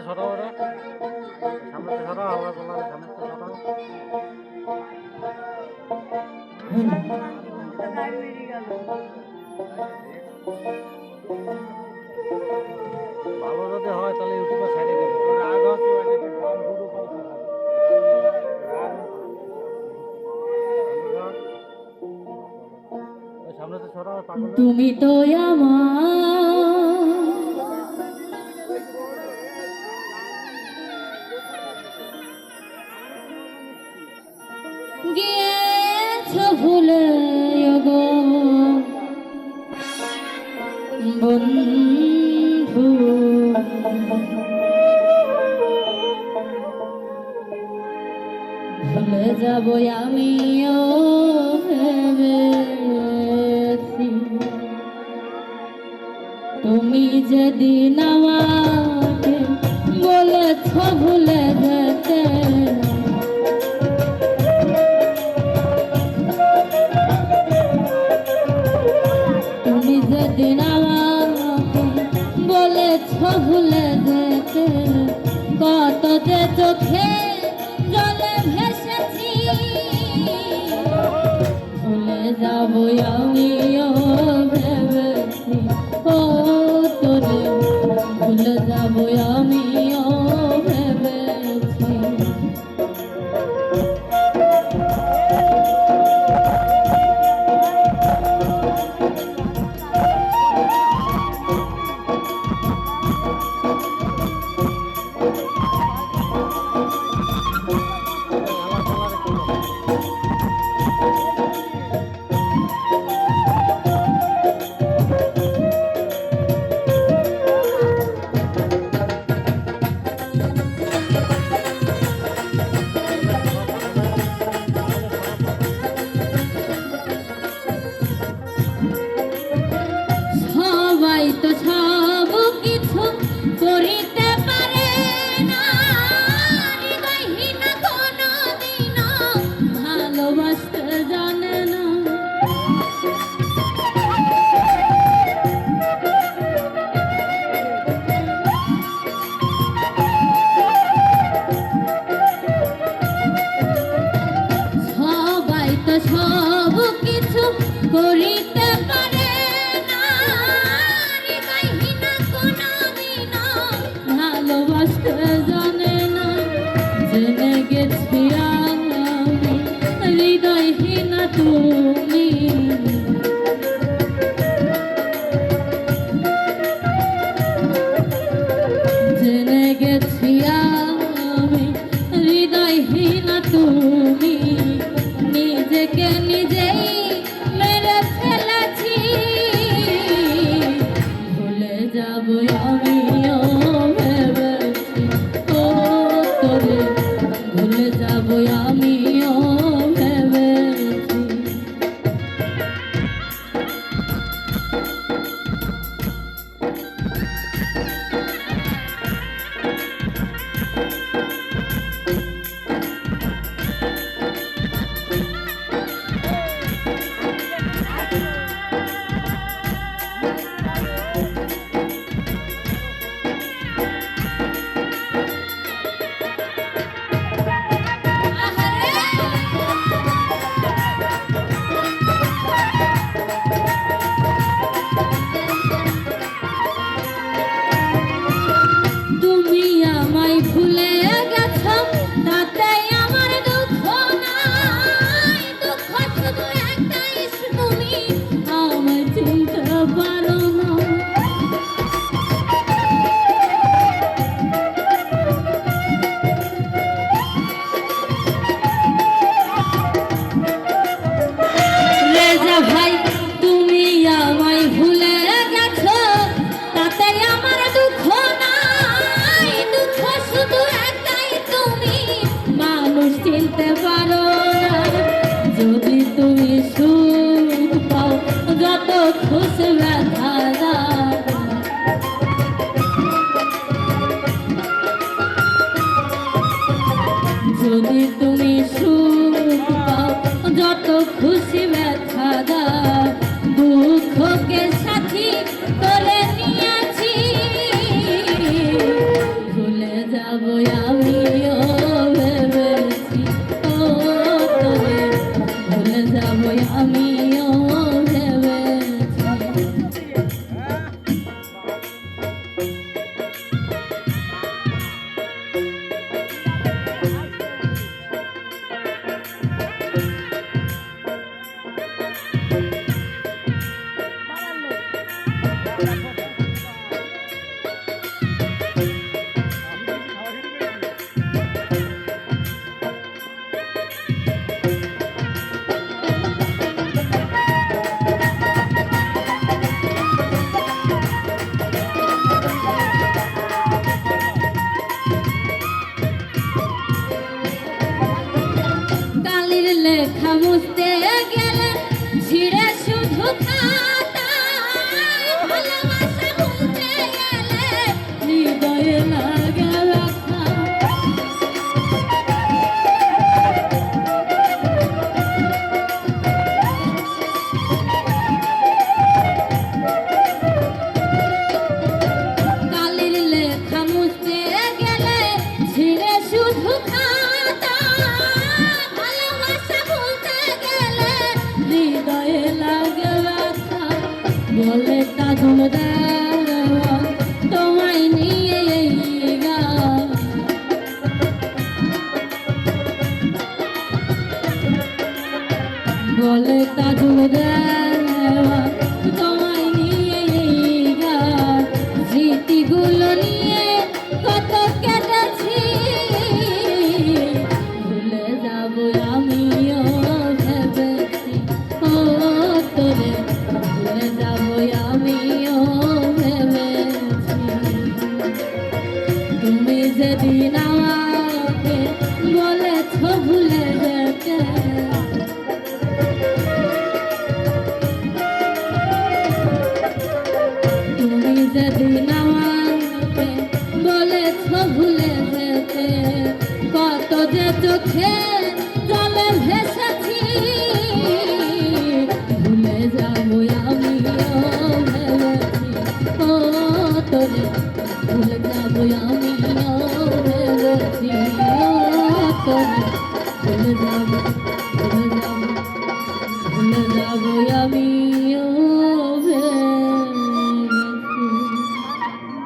সরাও ওরা, সামনে সরাও, আবার বললাম সামনে সরাও। ভালো যদি হয় তাহলে ইউটিউবে ছাড়ে দেবে। রাগ হচ্ছে অনেকে গান শুরু করছে সামনে তো সরাও পাগল। তুমি তো আমার গিয়েছ ভুলে গো বন্ধু, ভুলে যাব আমিও ভেবেছি। তুমি যেদিন আমাকে বলেছ ভুলে যেতে, তুমি যেদিন আমাকে বলেছ ভুলে যেতে, কত যে চোখে জলে ভেসেছি। ভুলে যাবো আমিও ভেবেছি, ও তোরে ভুলে যাবো আমিও ভেবেছি। সবাই তো সব কিছু করিতে পারে না, হৃদয়হীন কোনদিনও ভালোবাসতে জানে না। সবাই তো সব কিছু করিতে পারে না, হৃদয়হীন কোনদিনও ভালোবাসতে জানে না। জেনে গেছি আমি হৃদয়হীন তুমি, জেনে গেছি আমি হৃদয়হীন তুমি। নিজেকে নিজেই মেরে ফেলেছি, ভুলে যাব আমিও ভেবেছি, ও তোরে ভুলে যাব আমিও ভেবেছি। তুমি আমায় ভুলে গেছ, তাতে আমার দুঃখ নাই। দুঃখ শুধু একটাই, তুমি আমায় চিনতে পারো না। রেজা ভাই তুমি আমায় ভুলে গেছ, তাতে আমার দুঃখ নাই। দুঃখ শুধু একটাই, তুমি মানুষ চিনতে পারো না। যদি তুমি সুখ পাও, যত খুশি ব্যথা দাও, যদি তুমি সুখ পাও, যত খুশি ব্যথা দাও, দুঃখকে সাথী করে নিয়েছি। ভুলে লেখা মুছতে গেলে ছিঁড়ে শুধু খাতা, ভালোবাসা ভুলতে গেলে হৃদয়ে লাগে ব্যথা। কালির লেখা মুছতে গেলে ছিঁড়ে শুধু খাতা, ভালোবাসা ভুলতে গেলে হৃদয়ে লাগে ব্যথা। বলে তাজুল দেওয়া তোমায় নিয়ে এই গান, বলে তাজুল দেওয়া তোমায় নিয়ে এই গান। স্মৃতিগুলো নিয়ে কত কেটেছি, ভুলে যাব আমিও ভেবেছি। ও তোরে ভুলে যাব আমিও ভেবেছি। তুমি যেদিন আমাকে বলেছ ভুলে যেতে, তুমি যেদিন আমাকে বলেছ ভুলে যেতে, কত যে চোখে জলে ভেসেছি। ভুলে যাবো আমিও ভেবেছি। ও তোরে ভুলে যাবো আমিও ভেবেছি। ও তোরে ভুলে যাবো